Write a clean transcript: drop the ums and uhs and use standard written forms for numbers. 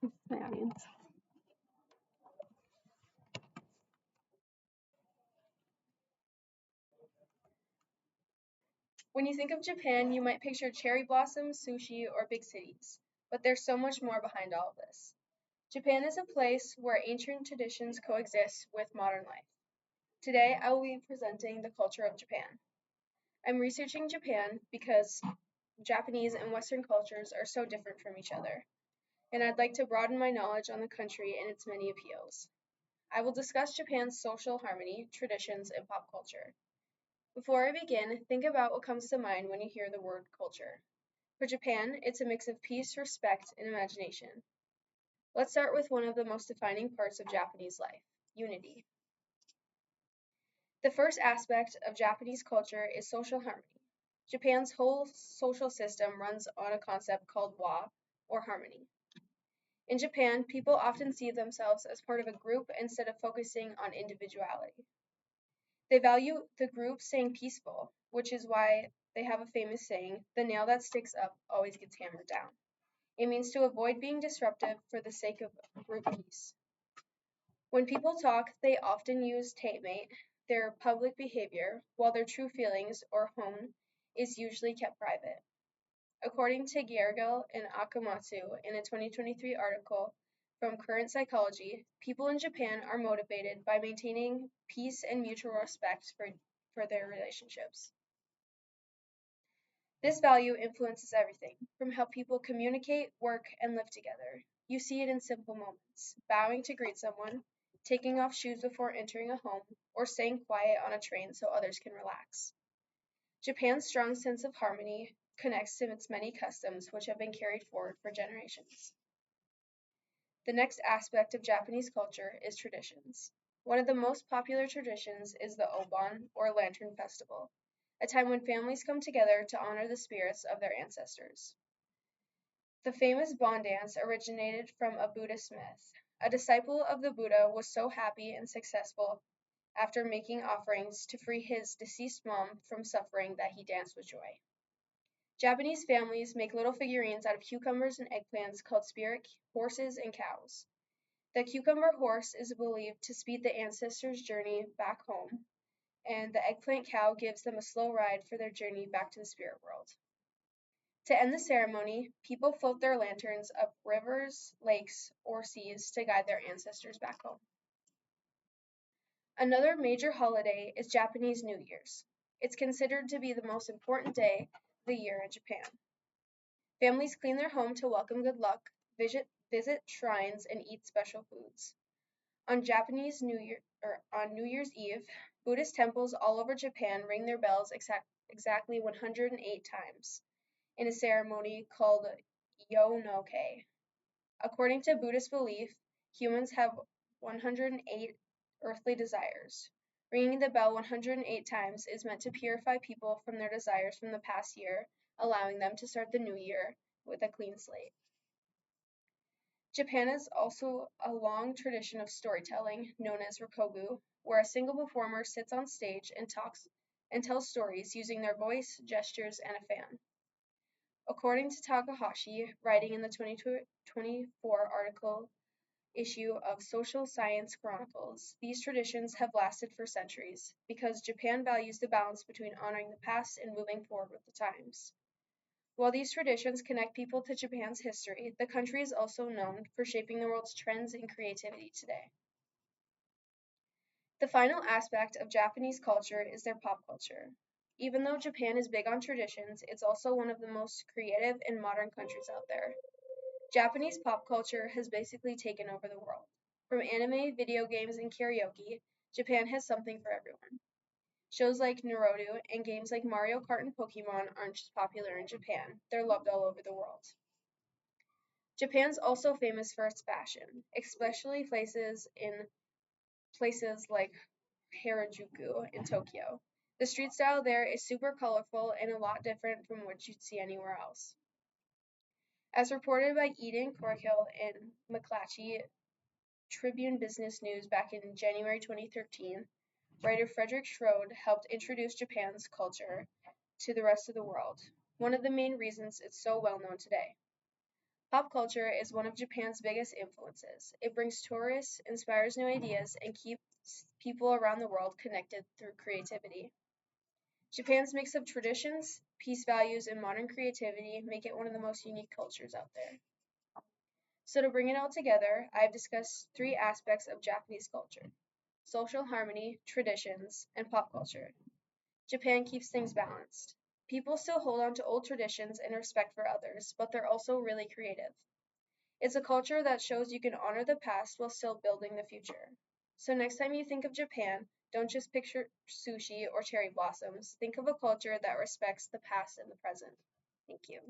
My audience. When you think of Japan, you might picture cherry blossoms, sushi, or big cities. But there's so much more behind all of this. Japan is a place where ancient traditions coexist with modern life. Today, I will be presenting the culture of Japan. I'm researching Japan because Japanese and Western cultures are so different from each other, and I'd like to broaden my knowledge on the country and its many appeals. I will discuss Japan's social harmony, traditions, and pop culture. Before I begin, think about what comes to mind when you hear the word culture. For Japan, it's a mix of peace, respect, and imagination. Let's start with one of the most defining parts of Japanese life, unity. The first aspect of Japanese culture is social harmony. Japan's whole social system runs on a concept called wa, or harmony. In Japan, people often see themselves as part of a group instead of focusing on individuality. They value the group staying peaceful, which is why they have a famous saying, the nail that sticks up always gets hammered down. It means to avoid being disruptive for the sake of group peace. When people talk, they often use mate, their public behavior, while their true feelings or home is usually kept private. According to Gergel and Akamatsu in a 2023 article from Current Psychology, people in Japan are motivated by maintaining peace and mutual respect for their relationships. This value influences everything, from how people communicate, work, and live together. You see it in simple moments, bowing to greet someone, taking off shoes before entering a home, or staying quiet on a train so others can relax. Japan's strong sense of harmony connects to its many customs which have been carried forward for generations. The next aspect of Japanese culture is traditions. One of the most popular traditions is the Obon, or Lantern Festival, a time when families come together to honor the spirits of their ancestors. The famous Bon dance originated from a Buddhist myth. A disciple of the Buddha was so happy and successful after making offerings to free his deceased mom from suffering that he danced with joy. Japanese families make little figurines out of cucumbers and eggplants called spirit horses and cows. The cucumber horse is believed to speed the ancestors' journey back home, and the eggplant cow gives them a slow ride for their journey back to the spirit world. To end the ceremony, people float their lanterns up rivers, lakes, or seas to guide their ancestors back home. Another major holiday is Japanese New Year's. It's considered to be the most important day of the year in Japan. Families clean their home to welcome good luck, visit shrines, and eat special foods. On Japanese New Year or on New Year's Eve, Buddhist temples all over Japan ring their bells exactly 108 times in a ceremony called Yonoke. According to Buddhist belief, humans have 108 earthly desires. Ringing the bell 108 times is meant to purify people from their desires from the past year, allowing them to start the new year with a clean slate. Japan has also a long tradition of storytelling, known as rikogu, where a single performer sits on stage and talks and tells stories using their voice, gestures, and a fan. According to Takahashi, writing in the 2024 article issue of Social Science Chronicles, these traditions have lasted for centuries because Japan values the balance between honoring the past and moving forward with the times. While these traditions connect people to Japan's history, the country is also known for shaping the world's trends and creativity today. The final aspect of Japanese culture is their pop culture. Even though Japan is big on traditions, it's also one of the most creative and modern countries out there. Japanese pop culture has basically taken over the world. From anime, video games, and karaoke, Japan has something for everyone. Shows like Naruto and games like Mario Kart and Pokemon aren't just popular in Japan, they're loved all over the world. Japan's also famous for its fashion, especially places like Harajuku in Tokyo. The street style there is super colorful and a lot different from what you'd see anywhere else. As reported by Eden Corkill and McClatchy Tribune Business News back in January 2013, writer Frederick Schroed helped introduce Japan's culture to the rest of the world, one of the main reasons it's so well known today. Pop culture is one of Japan's biggest influences. It brings tourists, inspires new ideas, and keeps people around the world connected through creativity. Japan's mix of traditions, peace values, and modern creativity make it one of the most unique cultures out there. So, to bring it all together, I've discussed three aspects of Japanese culture: social harmony, traditions, and pop culture. Japan keeps things balanced. People still hold on to old traditions and respect for others, but they're also really creative. It's a culture that shows you can honor the past while still building the future. So next time you think of Japan, don't just picture sushi or cherry blossoms. Think of a culture that respects the past and the present. Thank you.